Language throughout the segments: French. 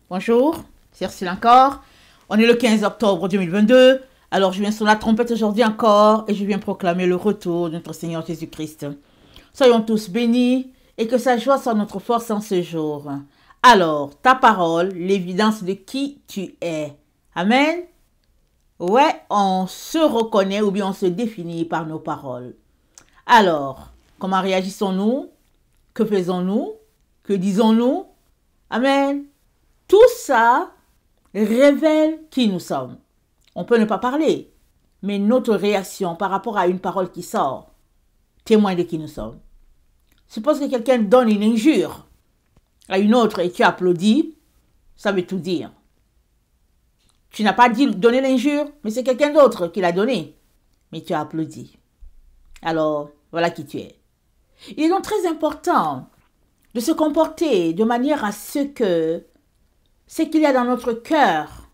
Bonjour, c'est Ursule encore. On est le 15 octobre 2022. Alors je viens sur la trompette aujourd'hui encore et je viens proclamer le retour de notre Seigneur Jésus-Christ. Soyons tous bénis et que sa joie soit notre force en ce jour. Alors, ta parole, l'évidence de qui tu es. Amen. Ouais, on se reconnaît ou bien on se définit par nos paroles. Alors, comment réagissons-nous? Que faisons-nous? Que disons-nous? Amen. Tout ça révèle qui nous sommes. On peut ne pas parler, mais notre réaction par rapport à une parole qui sort témoigne de qui nous sommes. Suppose que quelqu'un donne une injure à une autre et tu applaudis, ça veut tout dire. Tu n'as pas donné l'injure, mais c'est quelqu'un d'autre qui l'a donné, mais tu as applaudi. Alors, voilà qui tu es. Il est donc très important de se comporter de manière à ce que ce qu'il y a dans notre cœur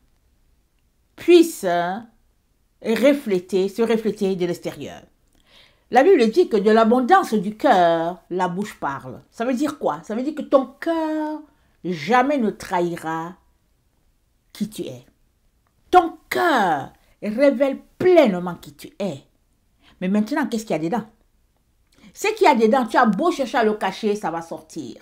puisse se refléter de l'extérieur. La Bible dit que de l'abondance du cœur, la bouche parle. Ça veut dire quoi? Ça veut dire que ton cœur jamais ne trahira qui tu es. Ton cœur révèle pleinement qui tu es. Mais maintenant, qu'est-ce qu'il y a dedans? Ce qu'il y a dedans, tu as beau chercher à le cacher, ça va sortir.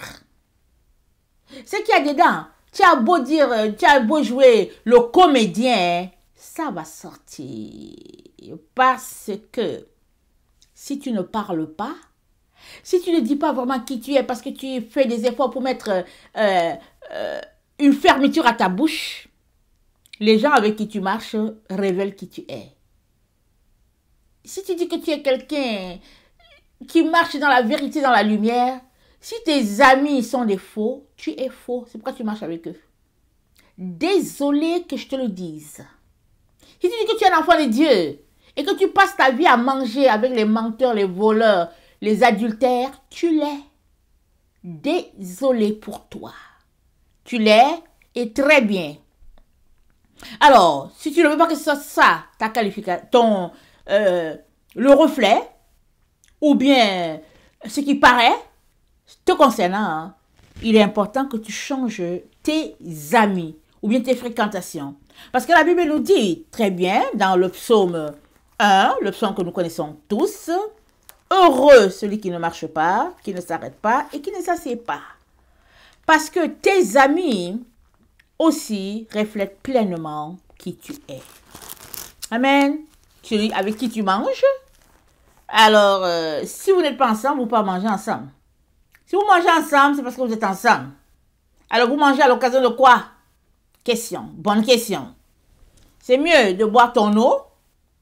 Ce qu'il y a dedans, tu as beau dire, tu as beau jouer le comédien, ça va sortir. Parce que si tu ne parles pas, si tu ne dis pas vraiment qui tu es, parce que tu fais des efforts pour mettre une fermeture à ta bouche, les gens avec qui tu marches révèlent qui tu es. Si tu dis que tu es quelqu'un qui marche dans la vérité, dans la lumière, si tes amis sont des faux, tu es faux. C'est pourquoi tu marches avec eux. Désolé que je te le dise. Si tu dis que tu es un enfant de Dieu et que tu passes ta vie à manger avec les menteurs, les voleurs, les adultères, tu l'es. Désolé pour toi. Tu l'es et très bien. Alors, si tu ne veux pas que ce soit ça, ta qualification, le reflet, ou bien ce qui paraît, te concernant, hein, il est important que tu changes tes amis ou bien tes fréquentations. Parce que la Bible nous dit très bien dans le psaume 1, le psaume que nous connaissons tous, heureux celui qui ne marche pas, qui ne s'arrête pas et qui ne s'assied pas. Parce que tes amis aussi reflètent pleinement qui tu es. Amen. Celui avec qui tu manges. Alors, si vous n'êtes pas ensemble, vous ne pouvez pas manger ensemble. Si vous mangez ensemble, c'est parce que vous êtes ensemble. Alors, vous mangez à l'occasion de quoi? Question, bonne question. C'est mieux de boire ton eau,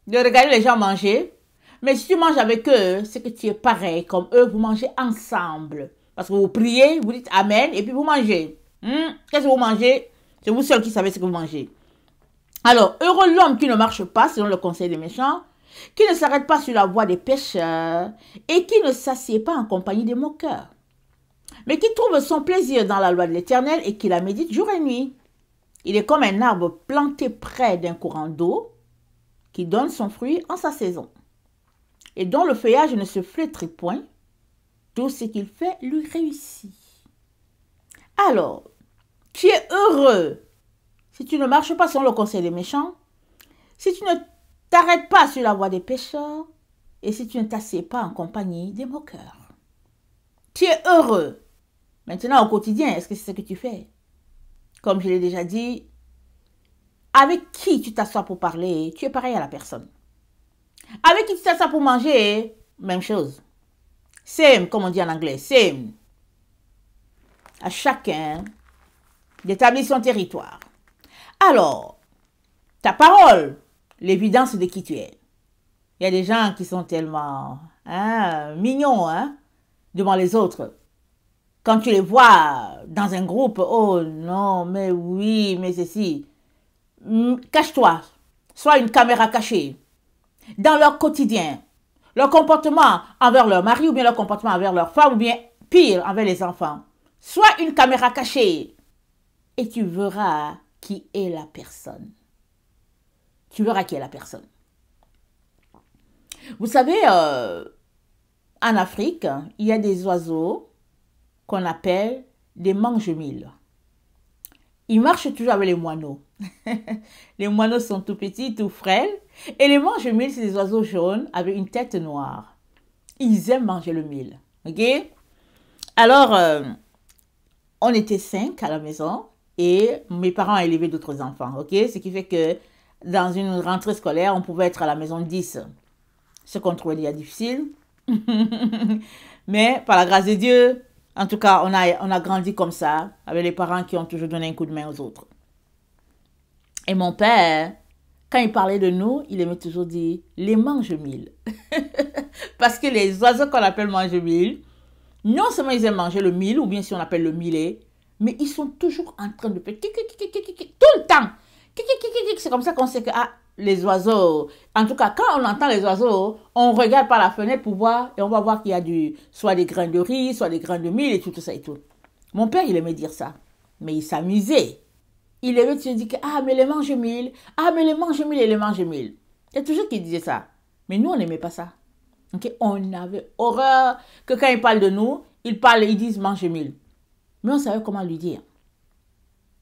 de regarder les gens manger. Mais si tu manges avec eux, c'est que tu es pareil comme eux, vous mangez ensemble. Parce que vous priez, vous dites Amen, et puis vous mangez. Qu'est-ce que vous mangez? C'est vous seul qui savez ce que vous mangez. Alors, heureux l'homme qui ne marche pas selon le conseil des méchants, qui ne s'arrête pas sur la voie des pécheurs, et qui ne s'assied pas en compagnie des moqueurs, mais qui trouve son plaisir dans la loi de l'Éternel et qui la médite jour et nuit. Il est comme un arbre planté près d'un courant d'eau qui donne son fruit en sa saison et dont le feuillage ne se flétrit point. Tout ce qu'il fait lui réussit. Alors, tu es heureux si tu ne marches pas selon le conseil des méchants, si tu ne t'arrêtes pas sur la voie des pécheurs et si tu ne t'assieds pas en compagnie des moqueurs. Tu es heureux. Maintenant, au quotidien, est-ce que c'est ce que tu fais? Comme je l'ai déjà dit, avec qui tu t'assois pour parler, tu es pareil à la personne. Avec qui tu t'assois pour manger, même chose. Same, comme on dit en anglais, same. À chacun d'établir son territoire. Alors, ta parole, l'évidence de qui tu es. Il y a des gens qui sont tellement mignons devant les autres. Quand tu les vois dans un groupe, oh non, mais oui, mais ceci. Cache-toi, sois une caméra cachée. Dans leur quotidien, leur comportement envers leur mari ou bien leur comportement envers leur femme ou bien pire, envers les enfants. Sois une caméra cachée et tu verras qui est la personne. Tu verras qui est la personne. Vous savez, en Afrique, il y a des oiseaux qu'on appelle des mange-mille. il marche toujours avec les moineaux. Les moineaux sont tout petits, tout frêles. Et les mange-mille, c'est des oiseaux jaunes avec une tête noire. Ils aiment manger le mil. OK? Alors, on était 5 à la maison et mes parents ont élevé d'autres enfants. OK? Ce qui fait que dans une rentrée scolaire, on pouvait être à la maison 10. Ce qu'on trouvait déjà difficile. Mais par la grâce de Dieu, en tout cas, on a grandi comme ça, avec les parents qui ont toujours donné un coup de main aux autres. Et mon père, quand il parlait de nous, il aimait toujours dire les mange-mille. Parce que les oiseaux qu'on appelle mange-mille, non seulement ils aiment manger le mil, ou bien si on appelle le millet, mais ils sont toujours en train de faire tout le temps. C'est comme ça qu'on sait que les oiseaux, en tout cas quand on entend les oiseaux, on regarde par la fenêtre pour voir, et on va voir qu'il y a soit des grains de riz, soit des grains de mil et tout ça et tout. Mon père, il aimait dire ça, mais il s'amusait. Il aimait se dire que, mais les mange-mille, mais les mange-mille et les mange-mille. Il y a toujours qui disait ça. Mais nous, on n'aimait pas ça. Okay? On avait horreur que quand ils parlent de nous, ils disent mange-mille. Mais on savait comment lui dire.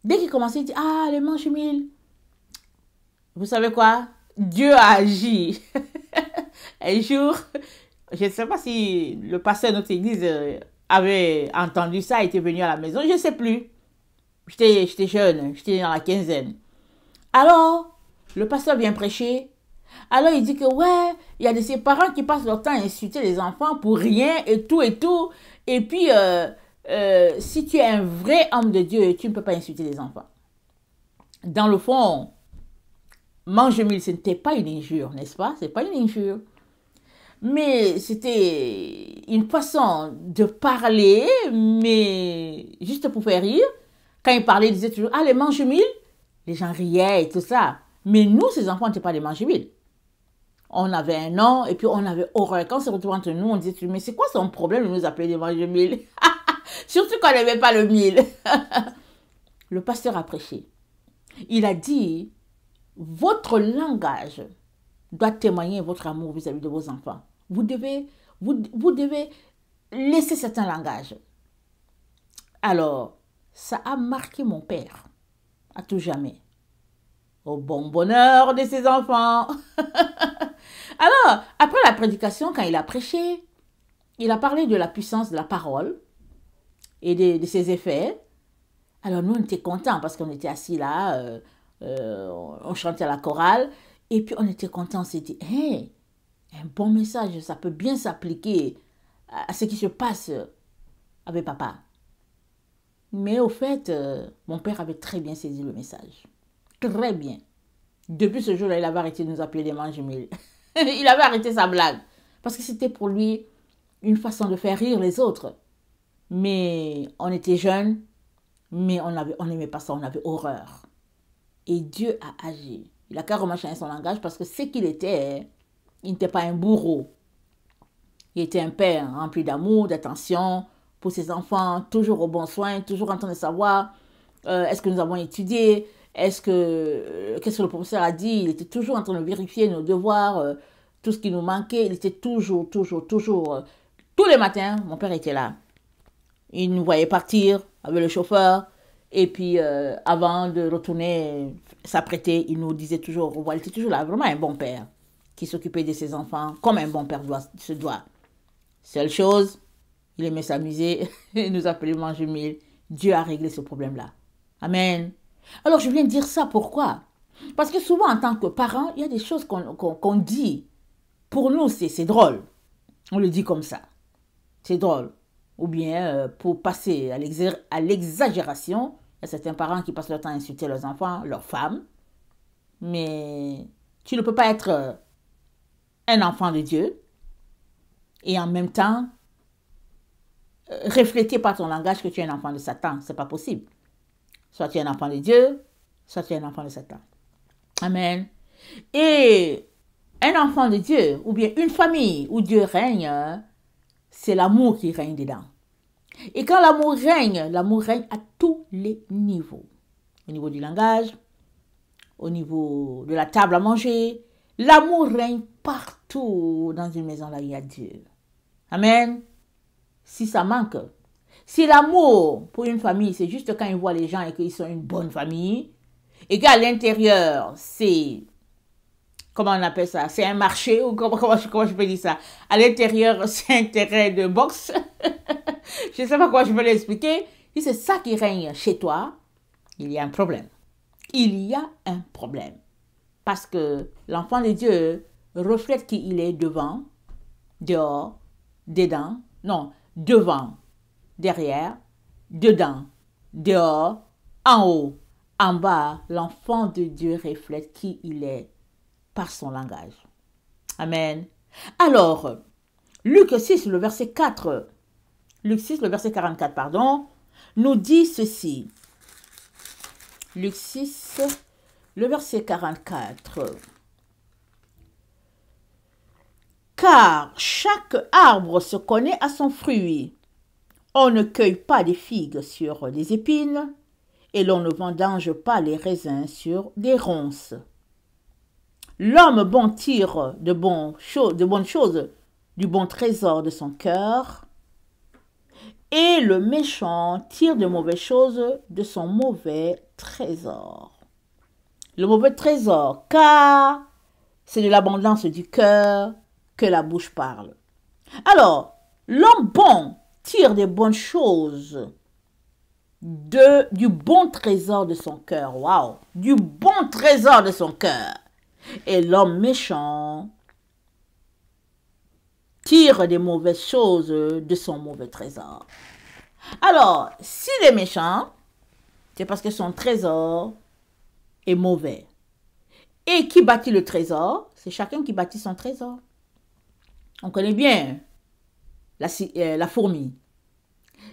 Dès qu'il commençait, il dit, les mange-mille. Vous savez quoi? Dieu a agi. Un jour, je ne sais pas si le pasteur de notre église avait entendu ça, était venu à la maison, je ne sais plus. J'étais jeune, j'étais dans la quinzaine. Alors, le pasteur vient prêcher. Alors, il dit que, il y a de ces parents qui passent leur temps à insulter les enfants pour rien et tout et tout. Et puis, si tu es un vrai homme de Dieu, tu ne peux pas insulter les enfants. Dans le fond, mange-mille, ce n'était pas une injure, n'est-ce pas? Ce n'est pas une injure. Mais c'était une façon de parler, mais juste pour faire rire. Quand il parlait, il disait toujours, les mange-mille. Les gens riaient et tout ça. Mais nous, ces enfants, n'étaient pas des mange-mille. On avait un nom et puis on avait horreur. Quand on se retrouvait entre nous, on disait, mais c'est quoi son problème de nous appeler des mange-mille? Surtout qu'on n'aimait pas le mille. Le pasteur a prêché. Il a dit, votre langage doit témoigner votre amour vis-à-vis de vos enfants. Vous devez laisser certains langages. Alors, ça a marqué mon père à tout jamais. Au bon bonheur de ses enfants. Alors, après la prédication, quand il a prêché, il a parlé de la puissance de la parole et de ses effets. Alors, nous, on était contents parce qu'on était assis là, on chantait à la chorale, et puis on était contents, on s'est dit, un bon message, ça peut bien s'appliquer à ce qui se passe avec papa. Mais au fait, mon père avait très bien saisi le message. Très bien. Depuis ce jour-là, il avait arrêté de nous appeler des mange-mille. Il avait arrêté sa blague. Parce que c'était pour lui une façon de faire rire les autres. Mais on était jeunes, mais on n'aimait pas ça, on avait horreur. Et Dieu a agi. Il a carrément changé son langage parce que ce qu'il était, il n'était pas un bourreau. Il était un père rempli d'amour, d'attention pour ses enfants, toujours au bon soin, toujours en train de savoir est-ce que nous avons étudié, qu'est-ce que le professeur a dit. Il était toujours en train de vérifier nos devoirs, tout ce qui nous manquait. Il était toujours, tous les matins, mon père était là. Il nous voyait partir avec le chauffeur. Et puis, avant de retourner s'apprêter, il nous disait toujours au revoir. Il était toujours là, vraiment un bon père qui s'occupait de ses enfants comme un bon père se doit. Seule chose, il aimait s'amuser et nous appeler mange-mille. Dieu a réglé ce problème-là. Amen. Alors, je viens de dire ça, pourquoi? Parce que souvent, en tant que parent, il y a des choses qu'on dit. Pour nous, c'est drôle. On le dit comme ça. C'est drôle. Ou bien, pour passer à l'exagération, il y a certains parents qui passent leur temps à insulter leurs enfants, leurs femmes. Mais tu ne peux pas être un enfant de Dieu et en même temps refléter par ton langage que tu es un enfant de Satan. Ce n'est pas possible. Soit tu es un enfant de Dieu, soit tu es un enfant de Satan. Amen. Et un enfant de Dieu, ou bien une famille où Dieu règne, c'est l'amour qui règne dedans. Et quand l'amour règne à tous les niveaux. Au niveau du langage, au niveau de la table à manger. L'amour règne partout dans une maison là où il y a Dieu. Amen. Si ça manque, Si l'amour pour une famille, c'est juste quand ils voient les gens et qu'ils sont une bonne famille, et qu'à l'intérieur, c'est, comment on appelle ça, c'est un marché, ou comment je peux dire ça, à l'intérieur, c'est un terrain de boxe, je ne sais pas comment je peux l'expliquer, si c'est ça qui règne chez toi, il y a un problème. Il y a un problème. Parce que l'enfant de Dieu reflète qui il est devant, dehors, dedans, non, devant, derrière, dedans, dehors, en haut, en bas. L'enfant de Dieu reflète qui il est par son langage. Amen. Alors, Luc 6, le verset 4, Luc 6, le verset 44, pardon, nous dit ceci. Luc 6, le verset 44. Car chaque arbre se connaît à son fruit. On ne cueille pas des figues sur des épines, et l'on ne vendange pas les raisins sur des ronces. L'homme bon tire de bonnes choses du bon trésor de son cœur, et le méchant tire de mauvaises choses de son mauvais trésor. Le mauvais trésor, car c'est de l'abondance du cœur que la bouche parle. Alors, l'homme bon tire des bonnes choses du bon trésor de son cœur. Waouh! Du bon trésor de son cœur. Et l'homme méchant tire des mauvaises choses de son mauvais trésor. Alors, s'il est méchant, c'est parce que son trésor est mauvais. Et qui bâtit le trésor? C'est chacun qui bâtit son trésor. On connaît bien la fourmi.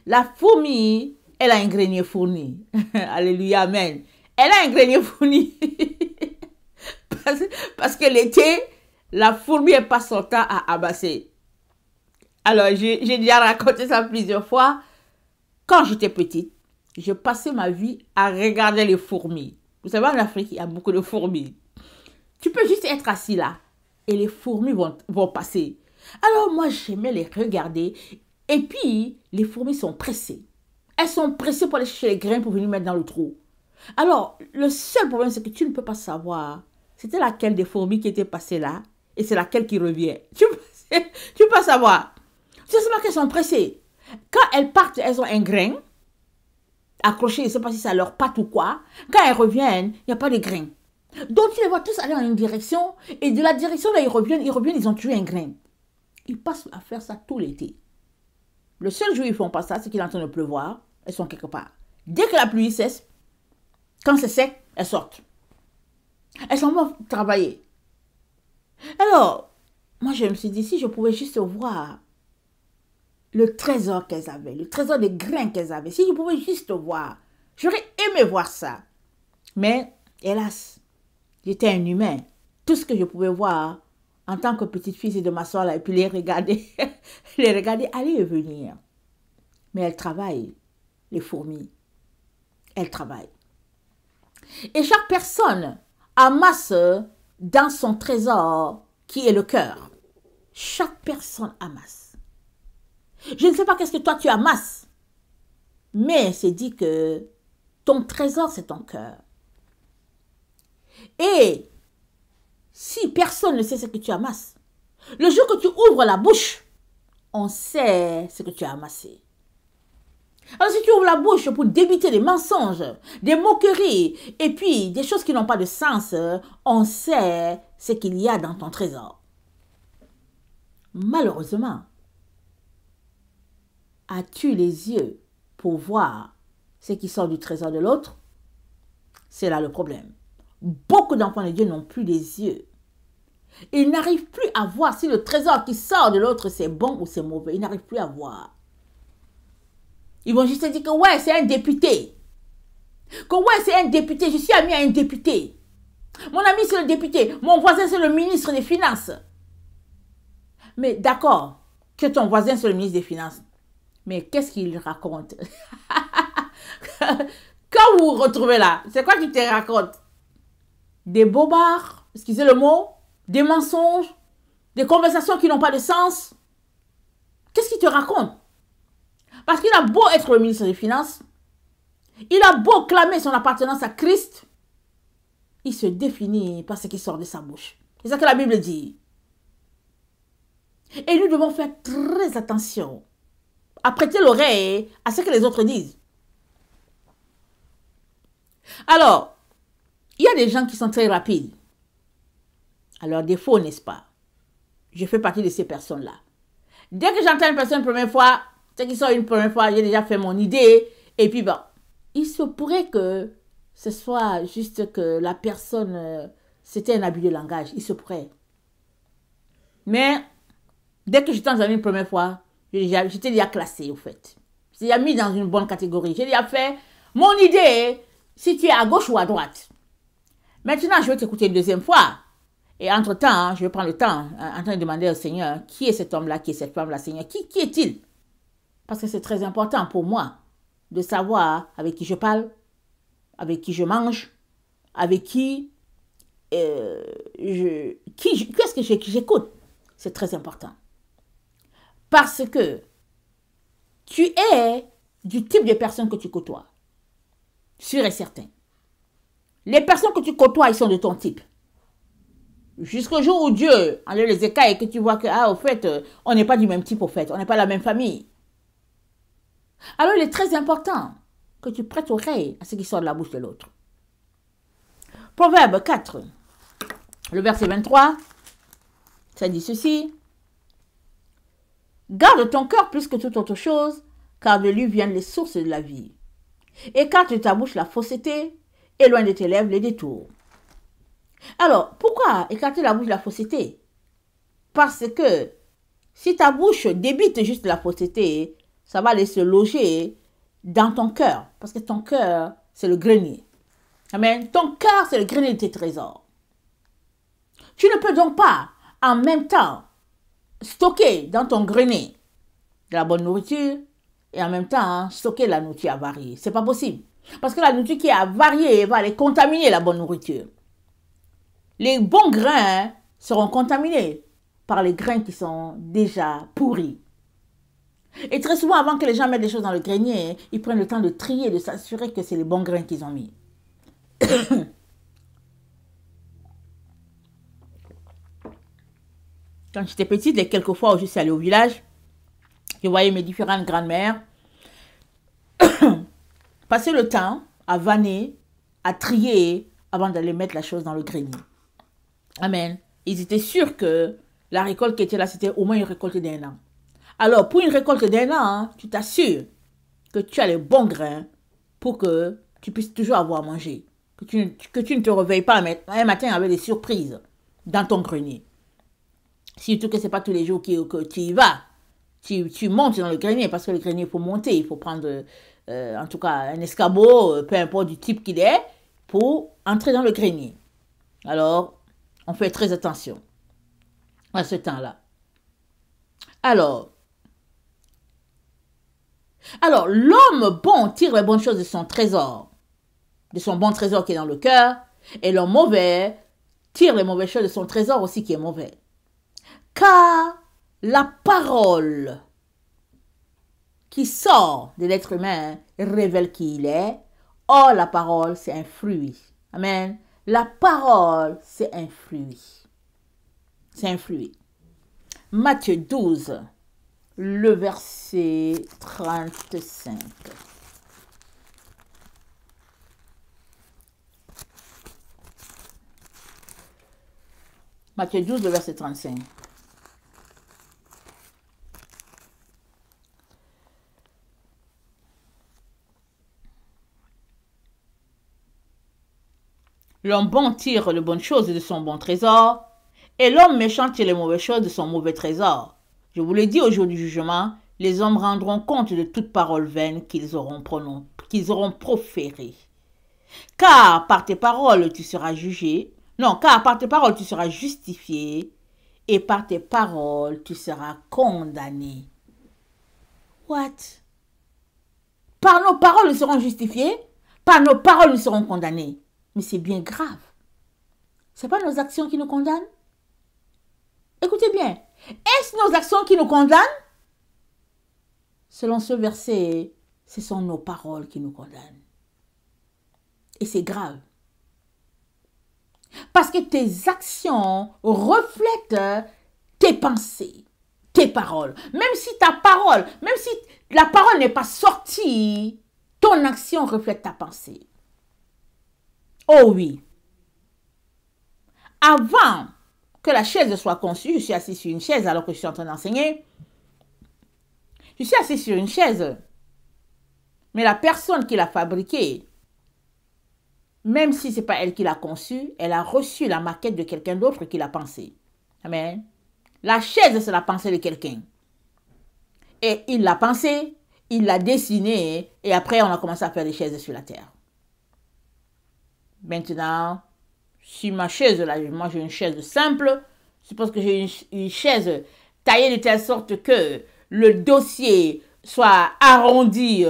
La fourmi, elle a un grenier fourni. Alléluia, amen. Elle a un grenier fourni. parce que l'été, la fourmi, elle passe son temps à amasser. Alors, j'ai déjà raconté ça plusieurs fois. Quand j'étais petite, je passais ma vie à regarder les fourmis. Vous savez, en Afrique, il y a beaucoup de fourmis. Tu peux juste être assis là et les fourmis vont passer. Alors, moi, j'aimais les regarder. Et puis, les fourmis sont pressées. Elles sont pressées pour aller chercher les grains pour venir mettre dans le trou. Alors, le seul problème, c'est que tu ne peux pas savoir c'était laquelle des fourmis qui était passée là et c'est laquelle qui revient. Tu peux pas savoir. Tu sais seulement qu'elles sont pressées. Quand elles partent, elles ont un grain accroché, je ne sais pas si c'est à leur patte ou quoi. Quand elles reviennent, il n'y a pas de grain. Donc, tu les vois tous aller en une direction et de la direction là, ils reviennent, ils ont tué un grain. Ils passent à faire ça tout l'été. Le seul jour où ils font pas ça, c'est qu'il est en train de pleuvoir. Elles sont quelque part. Dès que la pluie cesse, quand c'est sec, elles sortent. Elles s'en vont travailler. Alors, moi je me suis dit, si je pouvais juste voir le trésor qu'elles avaient, le trésor des grains qu'elles avaient, si je pouvais juste voir, j'aurais aimé voir ça. Mais, hélas, j'étais un humain. Tout ce que je pouvais voir en tant que petite fille, c'est de m'asseoir là et puis les regarder, aller et venir. Mais elles travaillent, les fourmis. Elles travaillent. Et chaque personne amasse dans son trésor qui est le cœur. Chaque personne amasse. Je ne sais pas qu'est-ce que toi tu amasses, mais c'est dit que ton trésor c'est ton cœur. Et si personne ne sait ce que tu amasses, le jour que tu ouvres la bouche, on sait ce que tu as amassé. Alors si tu ouvres la bouche pour débiter des mensonges, des moqueries, et puis des choses qui n'ont pas de sens, on sait ce qu'il y a dans ton trésor. Malheureusement, as-tu les yeux pour voir ce qui sort du trésor de l'autre? C'est là le problème. Beaucoup d'enfants de Dieu n'ont plus les yeux. Ils n'arrivent plus à voir si le trésor qui sort de l'autre c'est bon ou c'est mauvais. Ils n'arrivent plus à voir. Ils vont juste dire que ouais, c'est un député. Que ouais, c'est un député. Je suis ami à un député. Mon ami, c'est le député. Mon voisin, c'est le ministre des Finances. Mais d'accord, que ton voisin, c'est le ministre des Finances. Mais qu'est-ce qu'il raconte? Quand vous vous retrouvez là, c'est quoi qu'il te raconte? Des bobards, excusez le mot, des mensonges, des conversations qui n'ont pas de sens. Qu'est-ce qu'il te raconte? Parce qu'il a beau être le ministre des Finances, il a beau clamer son appartenance à Christ, il se définit par ce qui sort de sa bouche. C'est ça que la Bible dit. Et nous devons faire très attention à prêter l'oreille à ce que les autres disent. Alors, il y a des gens qui sont très rapides. À leur défaut, n'est-ce pas? Je fais partie de ces personnes-là. Dès que j'entends une personne une première fois, c'est qu'ils sont une première fois, j'ai déjà fait mon idée. Et puis, bon, il se pourrait que ce soit juste que la personne, c'était un abus de langage. Il se pourrait. Mais, dès que j'étais entendu une première fois, j'étais déjà classé, au fait. J'étais déjà mis dans une bonne catégorie. J'ai déjà fait mon idée, si tu es à gauche ou à droite. Maintenant, je vais t'écouter une deuxième fois. Et entre-temps, je vais prendre le temps en train de demander au Seigneur, qui est cet homme-là, qui est cette femme-là, Seigneur, qui est-il? Parce que c'est très important pour moi de savoir avec qui je parle, avec qui je mange, avec qui qu'est-ce que j'écoute. C'est très important. Parce que tu es du type de personne que tu côtoies. Sûr et certain. Les personnes que tu côtoies, ils sont de ton type. Jusqu'au jour où Dieu enlève les écailles et que tu vois que, au fait, on n'est pas du même type, au fait. On n'est pas la même famille. Alors, il est très important que tu prêtes oreille à ce qui sort de la bouche de l'autre. Proverbe 4, le verset 23, ça dit ceci. Garde ton cœur plus que toute autre chose, car de lui viennent les sources de la vie. Écarte de ta bouche la fausseté, éloigne de tes lèvres les détours. Alors, pourquoi écarter la bouche de la fausseté? Parce que si ta bouche débite juste la fausseté, ça va aller se loger dans ton cœur. Parce que ton cœur, c'est le grenier. Amen. Ton cœur, c'est le grenier de tes trésors. Tu ne peux donc pas, en même temps, stocker dans ton grenier de la bonne nourriture et en même temps stocker la nourriture avariée. C'est pas possible. Parce que la nourriture qui est avariée va aller contaminer la bonne nourriture. Les bons grains seront contaminés par les grains qui sont déjà pourris. Et très souvent, avant que les gens mettent des choses dans le grenier, ils prennent le temps de trier, de s'assurer que c'est les bons grains qu'ils ont mis. Quand j'étais petite, les quelques fois où je suis allée au village, je voyais mes différentes grandes-mères passer le temps à vanner, à trier, avant d'aller mettre la chose dans le grenier. Amen. Ils étaient sûrs que la récolte qui était là, c'était au moins une récolte d'1 an. Alors, pour une récolte d'1 an, tu t'assures que tu as les bons grains pour que tu puisses toujours avoir à manger. Que tu ne te réveilles pas un matin avec des surprises dans ton grenier. Surtout que ce n'est pas tous les jours que tu y vas. Tu montes dans le grenier parce que le grenier, il faut monter. Il faut prendre, en tout cas, un escabeau, peu importe du type qu'il est, pour entrer dans le grenier. Alors, on fait très attention à ce temps-là. Alors, l'homme bon tire les bonnes choses de son trésor, de son bon trésor qui est dans le cœur, et l'homme mauvais tire les mauvaises choses de son trésor aussi qui est mauvais. Car la parole qui sort de l'être humain révèle qui il est. Or, la parole, c'est un fruit. Amen. La parole, c'est un fruit. C'est un fruit. Matthieu 12, le verset 35. Matthieu 12, le verset 35. L'homme bon tire les bonnes choses de son bon trésor, et l'homme méchant tire les mauvaises choses de son mauvais trésor. Je vous l'ai dit au jour du jugement, les hommes rendront compte de toute parole vaine qu'ils auront proférée. Car par tes paroles tu seras jugé, car par tes paroles tu seras justifié, et par tes paroles tu seras condamné. What? Par nos paroles nous serons justifiés, par nos paroles nous serons condamnés. Mais c'est bien grave. Ce n'est pas nos actions qui nous condamnent. Écoutez bien. Est-ce nos actions qui nous condamnent? selon ce verset, ce sont nos paroles qui nous condamnent. Et c'est grave. Parce que tes actions reflètent tes pensées, tes paroles. Même si ta parole, même si la parole n'est pas sortie, ton action reflète ta pensée. Oh oui. Avant que la chaise soit conçue, je suis assis sur une chaise alors que je suis en train d'enseigner. Je suis assis sur une chaise. Mais la personne qui l'a fabriquée, même si ce n'est pas elle qui l'a conçue, elle a reçu la maquette de quelqu'un d'autre qui l'a pensée. Amen. La chaise, c'est la pensée de quelqu'un. Et il l'a pensée, il l'a dessinée, et après on a commencé à faire des chaises sur la terre. Maintenant, si ma chaise, là, moi j'ai une chaise simple, je suppose que j'ai une chaise taillée de telle sorte que le dossier soit arrondi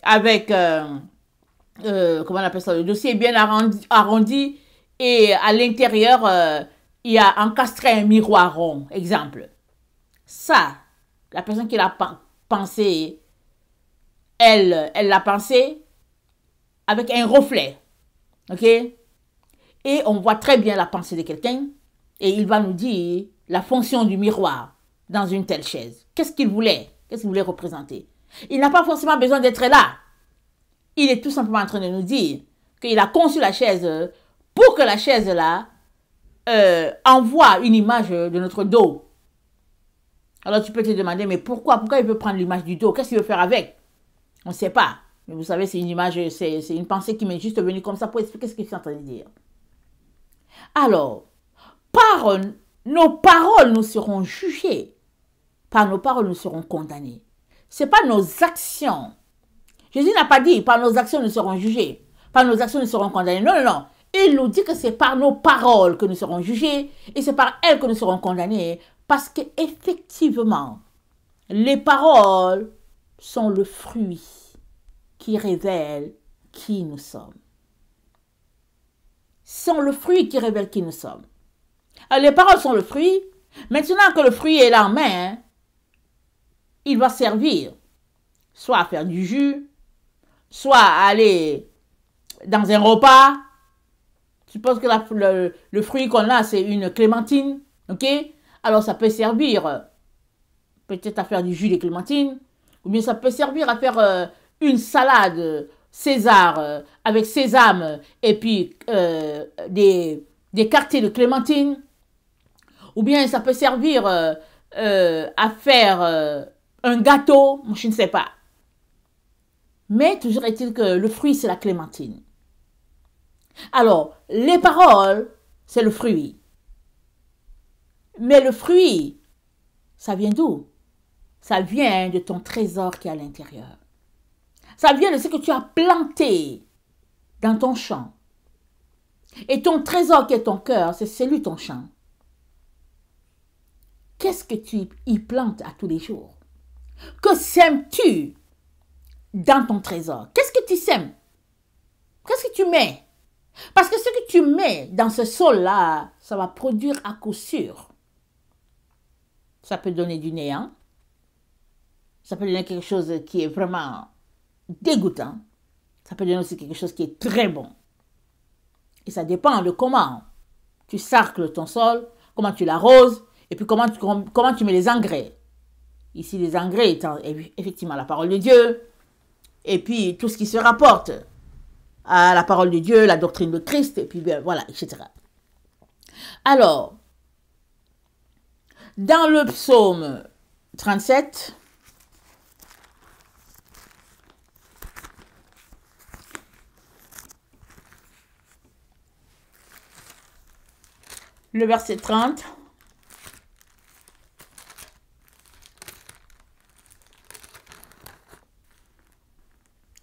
avec, comment on appelle ça, le dossier est bien arrondi et à l'intérieur, il y a encastré un miroir rond, exemple. Ça, la personne qui l'a pensé, elle l'a pensé avec un reflet, ok? Et on voit très bien la pensée de quelqu'un et il va nous dire la fonction du miroir dans une telle chaise. Qu'est-ce qu'il voulait? Qu'est-ce qu'il voulait représenter? Il n'a pas forcément besoin d'être là. Il est tout simplement en train de nous dire qu'il a conçu la chaise pour que la chaise là envoie une image de notre dos. Alors tu peux te demander, mais pourquoi? Pourquoi il veut prendre l'image du dos? Qu'est-ce qu'il veut faire avec? On ne sait pas. Mais vous savez, c'est une image, c'est une pensée qui m'est juste venue comme ça pour expliquer ce que je suis en train de dire. Alors, par nos paroles, nous serons jugés. Par nos paroles, nous serons condamnés. Ce n'est pas nos actions. Jésus n'a pas dit, par nos actions, nous serons jugés. Par nos actions, nous serons condamnés. Non, non, non. Il nous dit que c'est par nos paroles que nous serons jugés et c'est par elles que nous serons condamnés. Parce qu'effectivement, les paroles sont le fruit qui révèle qui nous sommes. Sont le fruit qui révèle qui nous sommes. Alors, les paroles sont le fruit. Maintenant que le fruit est là en main, il va servir soit à faire du jus, soit à aller dans un repas. Je suppose que le fruit qu'on a, c'est une clémentine. Ok? Alors, ça peut servir peut-être à faire du jus de clémentine, ou bien ça peut servir à faire une salade César avec sésame et puis des quartiers de clémentine, ou bien ça peut servir à faire un gâteau, je ne sais pas. Mais toujours est-il que le fruit, c'est la clémentine. Alors, les paroles, c'est le fruit. Mais le fruit, ça vient d'où? Ça vient de ton trésor qui est à l'intérieur. Ça vient de ce que tu as planté dans ton champ. Et ton trésor qui est ton cœur, c'est celui ton champ. Qu'est-ce que tu y plantes à tous les jours? Que sèmes-tu dans ton trésor? Qu'est-ce que tu sèmes? Qu'est-ce que tu mets? Parce que ce que tu mets dans ce sol-là, ça va produire à coup sûr. Ça peut donner du néant. Ça peut donner quelque chose qui est vraiment dégoûtant. Ça peut donner aussi quelque chose qui est très bon. Et ça dépend de comment tu sarcles ton sol, comment tu l'arroses, et puis comment tu mets les engrais. Ici, les engrais étant effectivement la parole de Dieu, et puis tout ce qui se rapporte à la parole de Dieu, la doctrine de Christ, et puis voilà, etc. Alors, dans le psaume 37, le verset 30,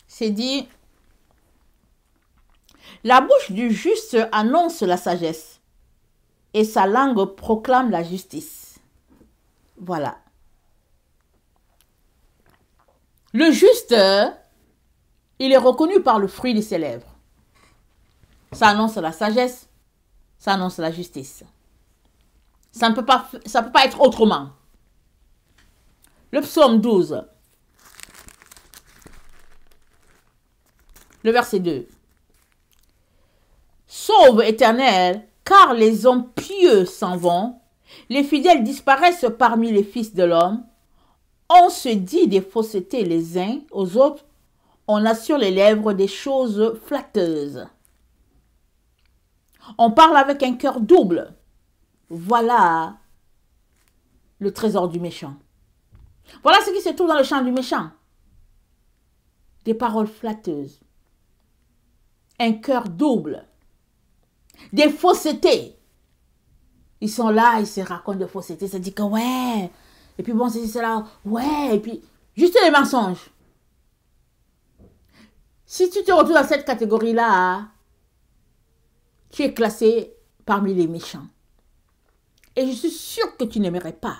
c'est dit: la bouche du juste annonce la sagesse et sa langue proclame la justice. Voilà. Le juste, il est reconnu par le fruit de ses lèvres. Ça annonce la sagesse, ça annonce la justice. Ça ne peut pas être autrement. Le psaume 12, Le verset 2. Sauve, Éternel, car les hommes pieux s'en vont, les fidèles disparaissent parmi les fils de l'homme. On se dit des faussetés les uns aux autres, on a sur les lèvres des choses flatteuses. On parle avec un cœur double. Voilà le trésor du méchant. Voilà ce qui se trouve dans le champ du méchant. Des paroles flatteuses. Un cœur double. Des faussetés. Ils sont là, ils se racontent des faussetés, ils se disent que ouais. Et puis bon, c'est là, ouais. Et puis, juste les mensonges. Si tu te retrouves dans cette catégorie-là, tu es classé parmi les méchants. Et je suis sûre que tu n'aimerais pas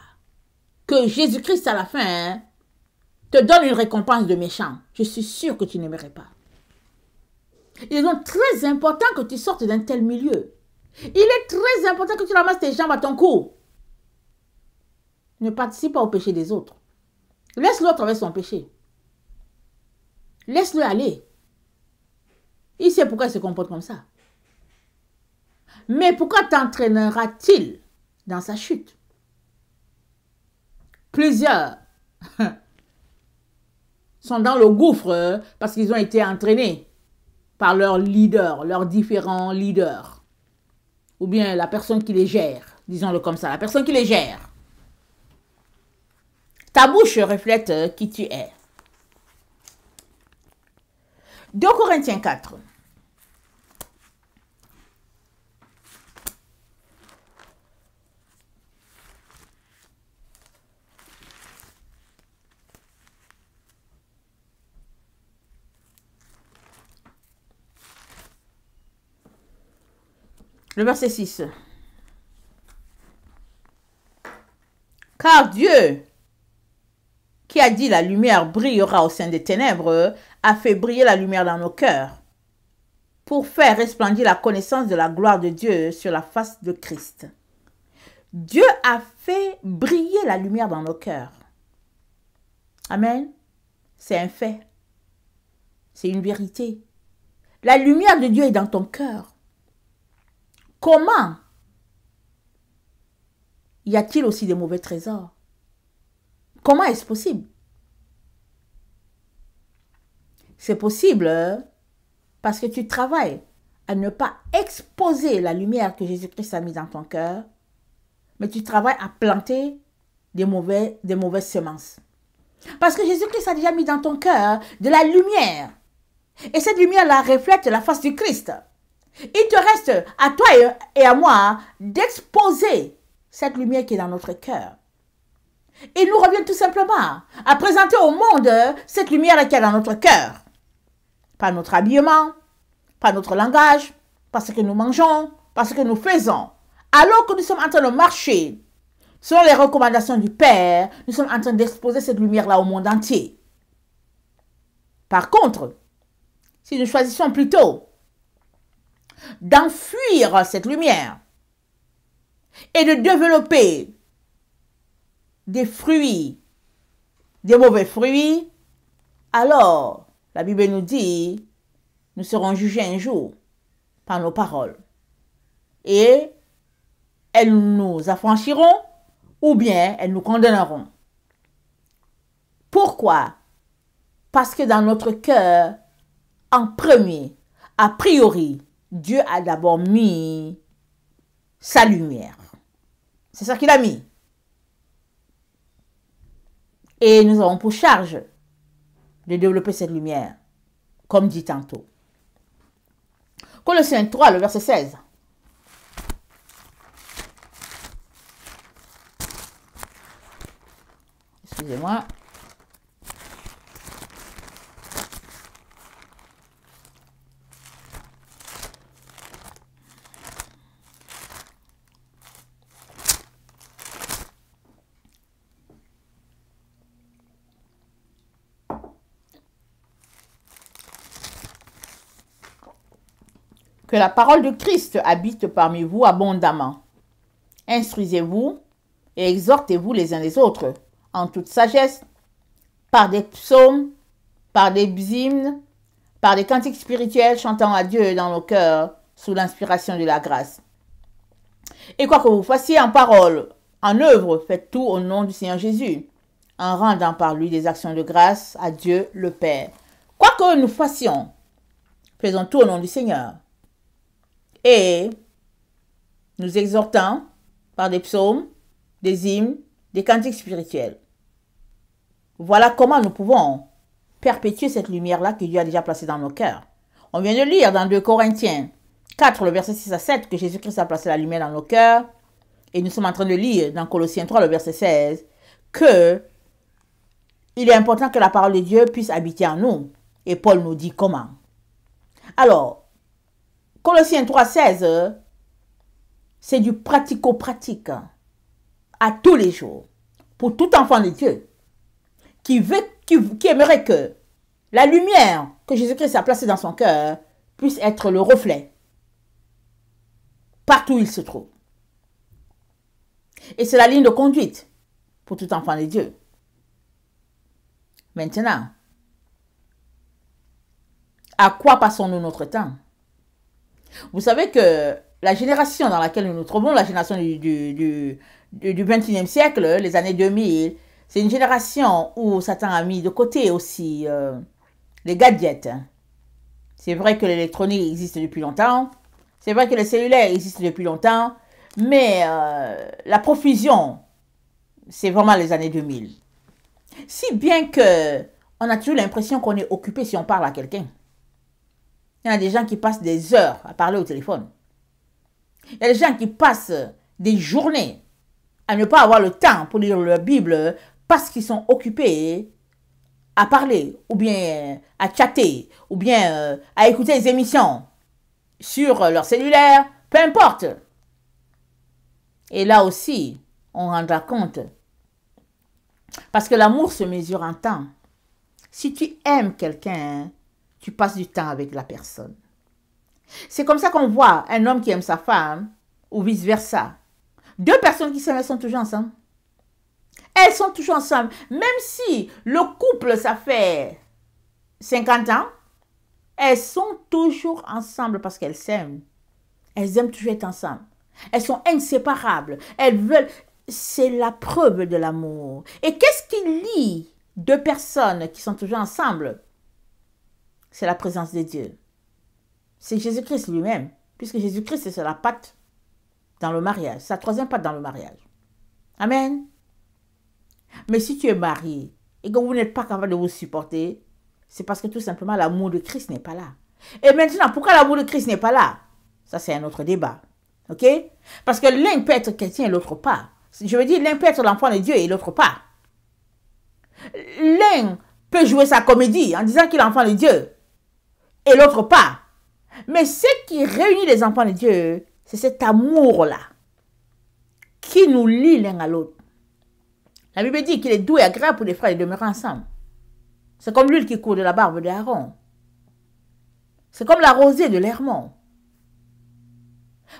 que Jésus-Christ à la fin te donne une récompense de méchant. Je suis sûre que tu n'aimerais pas. Il est donc très important que tu sortes d'un tel milieu. Il est très important que tu ramasses tes jambes à ton cou. Ne participe pas au péché des autres. Laisse l'autre avec son péché. Laisse-le aller. Il sait pourquoi il se comporte comme ça. Mais pourquoi t'entraînera-t-il dans sa chute? Plusieurs sont dans le gouffre parce qu'ils ont été entraînés par leurs leaders, leurs différents leaders. Ou bien la personne qui les gère, disons-le comme ça, la personne qui les gère. Ta bouche reflète qui tu es. 2 Corinthiens 4. Le verset 6. Car Dieu, qui a dit la lumière brillera au sein des ténèbres, a fait briller la lumière dans nos cœurs, pour faire resplendir la connaissance de la gloire de Dieu sur la face de Christ. Dieu a fait briller la lumière dans nos cœurs. Amen. C'est un fait. C'est une vérité. La lumière de Dieu est dans ton cœur. Comment y a-t-il aussi des mauvais trésors? Comment est-ce possible? C'est possible parce que tu travailles à ne pas exposer la lumière que Jésus-Christ a mise dans ton cœur, mais tu travailles à planter des mauvaises semences. Parce que Jésus-Christ a déjà mis dans ton cœur de la lumière. Et cette lumière-là reflète la face du Christ. Il te reste à toi et à moi d'exposer cette lumière qui est dans notre cœur. Il nous revient tout simplement à présenter au monde cette lumière qui est dans notre cœur. Pas notre habillement, pas notre langage, pas ce que nous mangeons, pas ce que nous faisons. Alors que nous sommes en train de marcher selon les recommandations du Père, nous sommes en train d'exposer cette lumière-là au monde entier. Par contre, si nous choisissons plutôt d'enfuir cette lumière et de développer des fruits, des mauvais fruits, alors la Bible nous dit, nous serons jugés un jour par nos paroles. Et elles nous affranchiront ou bien elles nous condamneront. Pourquoi? Parce que dans notre cœur, en premier, a priori, Dieu a d'abord mis sa lumière. C'est ça qu'il a mis. Et nous avons pour charge de développer cette lumière, comme dit tantôt. Colossiens 3, le verset 16. Excusez-moi. Que la parole de Christ habite parmi vous abondamment. Instruisez-vous et exhortez-vous les uns les autres en toute sagesse, par des psaumes, par des hymnes, par des cantiques spirituels chantant à Dieu dans nos cœurs sous l'inspiration de la grâce. Et quoi que vous fassiez en parole, en œuvre, faites tout au nom du Seigneur Jésus, en rendant par lui des actions de grâce à Dieu le Père. Quoi que nous fassions, faisons tout au nom du Seigneur. Et nous exhortons par des psaumes, des hymnes, des cantiques spirituels. Voilà comment nous pouvons perpétuer cette lumière-là que Dieu a déjà placée dans nos cœurs. On vient de lire dans 2 Corinthiens 4, le verset 6 à 7, que Jésus-Christ a placé la lumière dans nos cœurs. Et nous sommes en train de lire dans Colossiens 3, le verset 16, que il est important que la parole de Dieu puisse habiter en nous. Et Paul nous dit comment. Alors, Colossiens 3, 16, c'est du pratico-pratique à tous les jours pour tout enfant de Dieu qui aimerait que la lumière que Jésus-Christ a placée dans son cœur puisse être le reflet partout où il se trouve. Et c'est la ligne de conduite pour tout enfant de Dieu. Maintenant, à quoi passons-nous notre temps? Vous savez que la génération dans laquelle nous nous trouvons, la génération du 21e siècle, les années 2000, c'est une génération où Satan a mis de côté aussi les gadgets. C'est vrai que l'électronique existe depuis longtemps, c'est vrai que les cellulaires existent depuis longtemps, mais la profusion, c'est vraiment les années 2000. Si bien que on a toujours l'impression qu'on est occupé si on parle à quelqu'un. Il y a des gens qui passent des heures à parler au téléphone. Il y a des gens qui passent des journées à ne pas avoir le temps pour lire leur Bible parce qu'ils sont occupés à parler, ou bien à chatter, ou bien à écouter des émissions sur leur cellulaire, peu importe. Et là aussi, on rendra compte. Parce que l'amour se mesure en temps. Si tu aimes quelqu'un, tu passes du temps avec la personne. C'est comme ça qu'on voit un homme qui aime sa femme, ou vice-versa. Deux personnes qui s'aiment, sont toujours ensemble. Elles sont toujours ensemble. Même si le couple, ça fait 50 ans, elles sont toujours ensemble parce qu'elles s'aiment. Elles aiment toujours être ensemble. Elles sont inséparables. Elles veulent... C'est la preuve de l'amour. Et qu'est-ce qui lie deux personnes qui sont toujours ensemble? C'est la présence de Dieu. C'est Jésus-Christ lui-même. Puisque Jésus-Christ, c'est la patte dans le mariage. C'est la troisième patte dans le mariage. Amen. Mais si tu es marié et que vous n'êtes pas capable de vous supporter, c'est parce que tout simplement l'amour de Christ n'est pas là. Et maintenant, pourquoi l'amour de Christ n'est pas là? Ça, c'est un autre débat. Ok? Parce que l'un peut être chrétien et l'autre pas. Je veux dire, l'un peut être l'enfant de Dieu et l'autre pas. L'un peut jouer sa comédie en disant qu'il est l'enfant de Dieu et l'autre pas. Mais ce qui réunit les enfants de Dieu, c'est cet amour-là qui nous lie l'un à l'autre. La Bible dit qu'il est doux et agréable pour les frères de demeurer ensemble. C'est comme l'huile qui coule de la barbe d'Aaron. C'est comme la rosée de l'Hermon.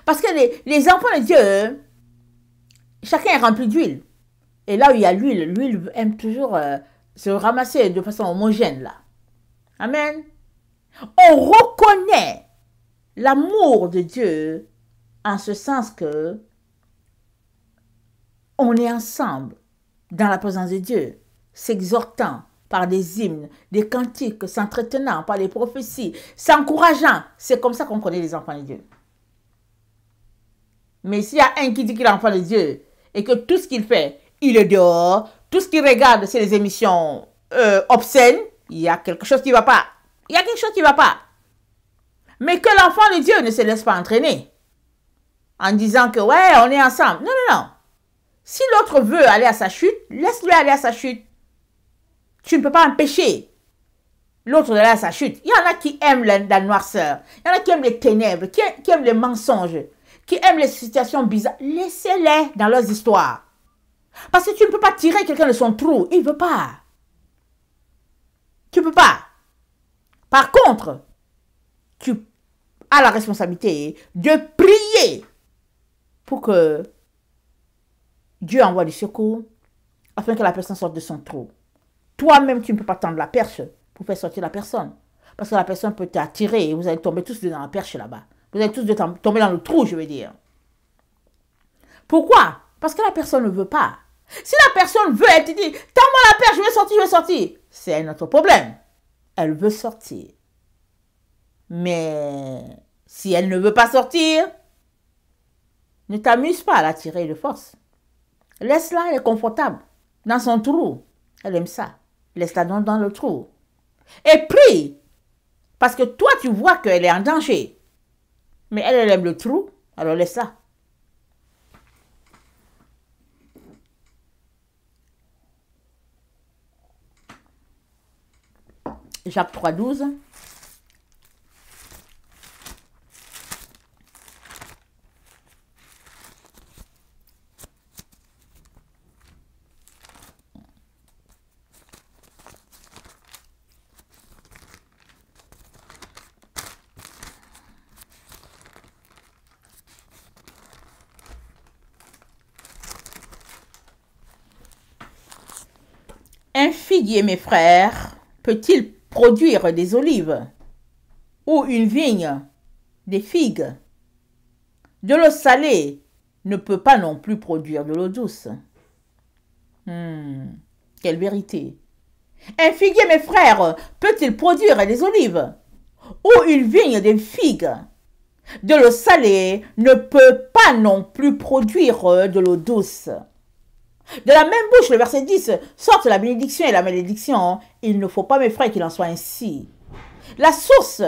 Parce que les enfants de Dieu, chacun est rempli d'huile. Et là où il y a l'huile, l'huile aime toujours se ramasser de façon homogène là. Amen. On reconnaît l'amour de Dieu en ce sens que on est ensemble dans la présence de Dieu, s'exhortant par des hymnes, des cantiques, s'entretenant par des prophéties, s'encourageant. C'est comme ça qu'on connaît les enfants de Dieu. Mais s'il y a un qui dit qu'il est enfant de Dieu et que tout ce qu'il fait, il est dehors, tout ce qu'il regarde, c'est les émissions obscènes, il y a quelque chose qui ne va pas. Il y a quelque chose qui ne va pas. Mais que l'enfant de Dieu ne se laisse pas entraîner en disant que ouais, on est ensemble. Non, non, non. Si l'autre veut aller à sa chute, laisse-le aller à sa chute. Tu ne peux pas empêcher l'autre d'aller à sa chute. Il y en a qui aiment la noirceur. Il y en a qui aiment les ténèbres, qui aiment les mensonges, qui aiment les situations bizarres. Laissez-les dans leurs histoires. Parce que tu ne peux pas tirer quelqu'un de son trou. Il ne veut pas. Tu ne peux pas. Par contre, tu as la responsabilité de prier pour que Dieu envoie du secours afin que la personne sorte de son trou. Toi-même, tu ne peux pas tendre la perche pour faire sortir la personne. Parce que la personne peut t'attirer et vous allez tomber tous deux dans la perche là-bas. Vous allez tous deux tomber dans le trou, je veux dire. Pourquoi? Parce que la personne ne veut pas. Si la personne veut, elle te dit, tends-moi la perche, je vais sortir, je vais sortir. C'est un autre problème. Elle veut sortir. Mais si elle ne veut pas sortir, ne t'amuse pas à la tirer de force. Laisse-la, elle est confortable. Dans son trou. Elle aime ça. Laisse-la dans le trou. Et prie. Parce que toi, tu vois qu'elle est en danger. Mais elle aime le trou. Alors laisse-la. Jacques 3,12. Un figuier, mes frères, peut-il produire des olives ou une vigne des figues? De l'eau salée ne peut pas non plus produire de l'eau douce. Quelle vérité! Un figuier, mes frères, peut-il produire des olives ou une vigne des figues? De l'eau salée ne peut pas non plus produire de l'eau douce. De la même bouche, le verset 10, sortent la bénédiction et la malédiction. Il ne faut pas, mes frères, qu'il en soit ainsi. La source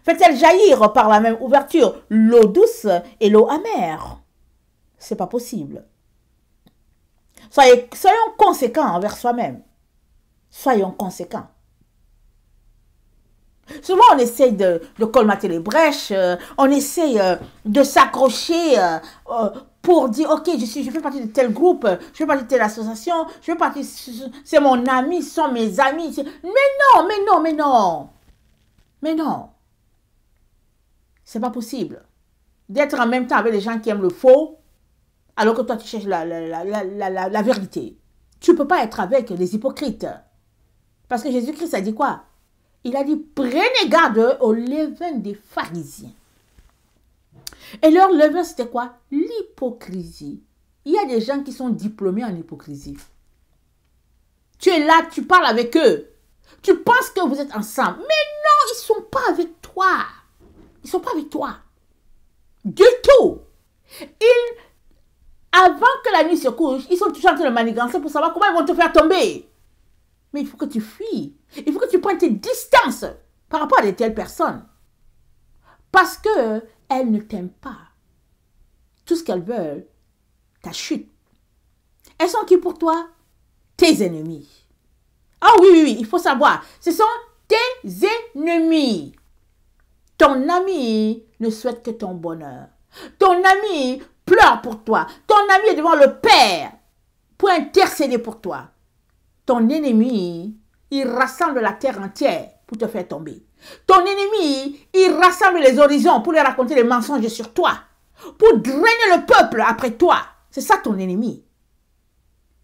fait-elle jaillir par la même ouverture l'eau douce et l'eau amère? C'est pas possible. Soyons conséquents envers soi-même. Soyons conséquents. Souvent, on essaye de colmater les brèches, on essaye de s'accrocher pour dire, ok, je fais partie de tel groupe, je fais partie de telle association, je fais partie, c'est mon ami, ce sont mes amis. Mais non, mais non, mais non. Mais non. C'est pas possible. D'être en même temps avec les gens qui aiment le faux, alors que toi, tu cherches la vérité. Tu ne peux pas être avec les hypocrites. Parce que Jésus-Christ a dit quoi? Il a dit, prenez garde au levain des pharisiens. Et leur levain, c'était quoi? L'hypocrisie. Il y a des gens qui sont diplômés en hypocrisie. Tu es là, tu parles avec eux. Tu penses que vous êtes ensemble. Mais non, ils ne sont pas avec toi. Ils ne sont pas avec toi. Du tout. Avant que la nuit se couche, ils sont toujours en train de manigancer pour savoir comment ils vont te faire tomber. Mais il faut que tu fuis. Il faut que tu prennes tes distances par rapport à de telles personnes. Parce qu'elles ne t'aiment pas. Tout ce qu'elles veulent, ta chute. Elles sont qui pour toi? Tes ennemis. Ah oui, oui, oui, il faut savoir. Ce sont tes ennemis. Ton ami ne souhaite que ton bonheur. Ton ami pleure pour toi. Ton ami est devant le Père pour intercéder pour toi. Ton ennemi, il rassemble la terre entière pour te faire tomber. Ton ennemi, il rassemble les horizons pour lui raconter des mensonges sur toi. Pour drainer le peuple après toi. C'est ça ton ennemi.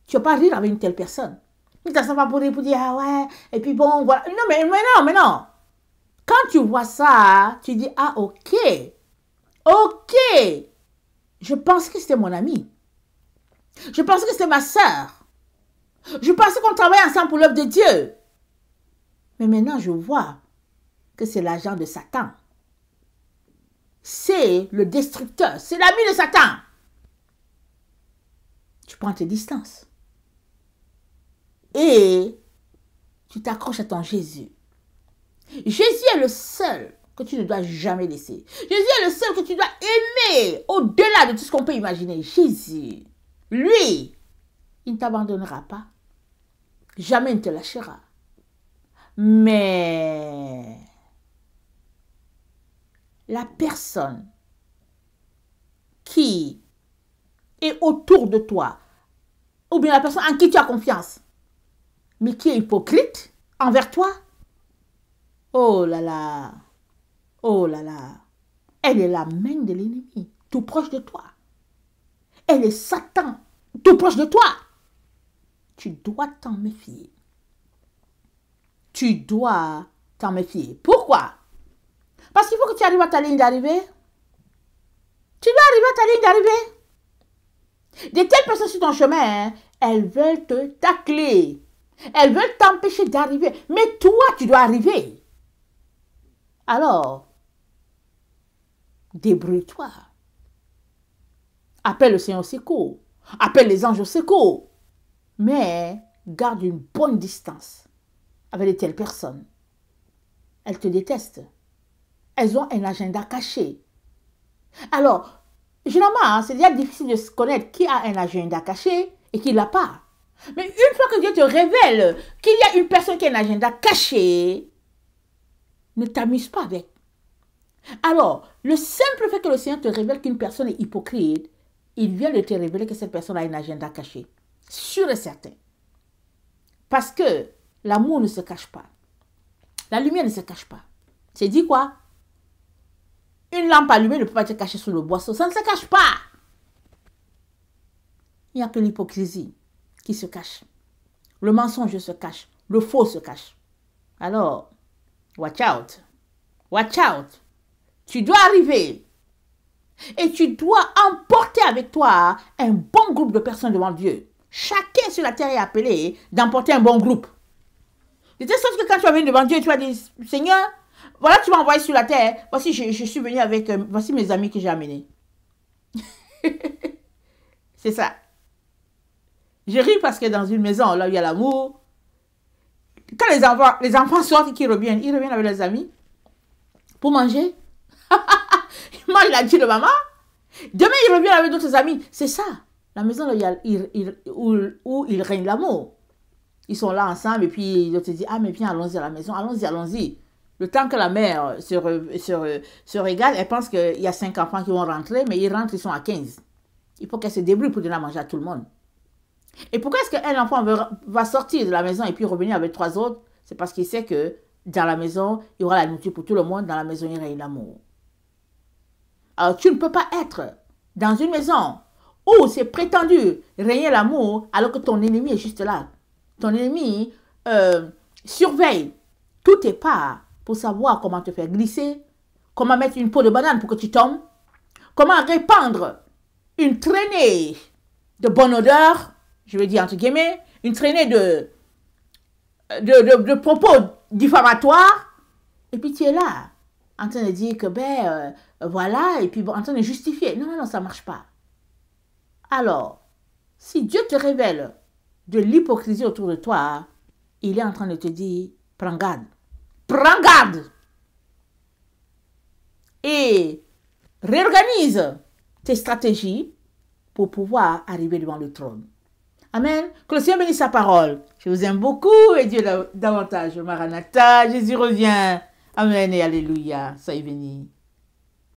Tu ne vas pas rire avec une telle personne. Il ne pas pour dire, ah ouais, et puis bon, voilà. Non, mais non, mais non. Quand tu vois ça, tu dis, ah ok, ok. Je pense que c'était mon ami. Je pensais que c'était ma sœur. Je pensais qu'on travaillait ensemble pour l'œuvre de Dieu. Mais maintenant, je vois que c'est l'agent de Satan. C'est le destructeur. C'est l'ami de Satan. Tu prends tes distances. Et tu t'accroches à ton Jésus. Jésus est le seul que tu ne dois jamais laisser. Jésus est le seul que tu dois aimer au-delà de tout ce qu'on peut imaginer. Jésus, lui, il ne t'abandonnera pas. Jamais il ne te lâchera. Mais la personne qui est autour de toi, ou bien la personne en qui tu as confiance, mais qui est hypocrite envers toi, oh là là, elle est la main de l'ennemi, tout proche de toi. Elle est Satan, tout proche de toi. Tu dois t'en méfier. Tu dois t'en méfier. Pourquoi? Parce qu'il faut que tu arrives à ta ligne d'arrivée. Tu dois arriver à ta ligne d'arrivée. Des telles personnes sur ton chemin, hein, elles veulent te tacler. Elles veulent t'empêcher d'arriver. Mais toi, tu dois arriver. Alors, débrouille-toi. Appelle le Seigneur au secours. Appelle les anges au secours. Mais garde une bonne distance avec de telles personnes. Elles te détestent. Elles ont un agenda caché. Alors, généralement, hein, c'est déjà difficile de se connaître qui a un agenda caché et qui ne l'a pas. Mais une fois que Dieu te révèle qu'il y a une personne qui a un agenda caché, ne t'amuse pas avec. Alors, le simple fait que le Seigneur te révèle qu'une personne est hypocrite, il vient de te révéler que cette personne a un agenda caché. Sûr et certain. Parce que l'amour ne se cache pas. La lumière ne se cache pas. C'est dit quoi? Une lampe allumée ne peut pas être cachée sous le boisseau. Ça ne se cache pas. Il n'y a que l'hypocrisie qui se cache. Le mensonge se cache. Le faux se cache. Alors, watch out. Watch out. Tu dois arriver. Et tu dois emporter avec toi un bon groupe de personnes devant Dieu. Chacun sur la terre est appelé d'emporter un bon groupe. De telle sorte que quand tu vas venir devant Dieu, tu vas dire, Seigneur, voilà, tu m'as envoyé sur la terre. Voici, je suis venu avec, voici mes amis que j'ai amenés. C'est ça. Je ris parce que dans une maison, là où il y a l'amour, quand les enfants sortent et qu'ils reviennent, ils reviennent avec leurs amis pour manger. Ils mangent la tue de maman. Demain, ils reviennent avec d'autres amis. C'est ça. La maison où il règne l'amour. Ils sont là ensemble et puis ils te disent, ah mais viens, allons-y à la maison. Allons-y, allons-y. Le temps que la mère se régale, elle pense qu'il y a 5 enfants qui vont rentrer, mais ils rentrent, ils sont à 15. Il faut qu'elle se débrouille pour donner à manger à tout le monde. Et pourquoi est-ce qu'un enfant va sortir de la maison et puis revenir avec 3 autres? C'est parce qu'il sait que dans la maison, il y aura la nourriture pour tout le monde. Dans la maison, il règne l'amour. Alors, tu ne peux pas être dans une maison où c'est prétendu régner l'amour alors que ton ennemi est juste là. Ton ennemi surveille tous tes pas pour savoir comment te faire glisser, comment mettre une peau de banane pour que tu tombes, comment répandre une traînée de bonne odeur, je vais dire entre guillemets, une traînée de propos diffamatoires, et puis tu es là, en train de dire que, voilà, et puis en train de justifier. Non, non, non, ça ne marche pas. Alors, si Dieu te révèle de l'hypocrisie autour de toi, il est en train de te dire, prends garde. Prends garde. Et réorganise tes stratégies pour pouvoir arriver devant le trône. Amen. Que le Seigneur bénisse sa parole. Je vous aime beaucoup et Dieu davantage. Maranatha, Jésus revient. Amen et alléluia. Soyez bénis.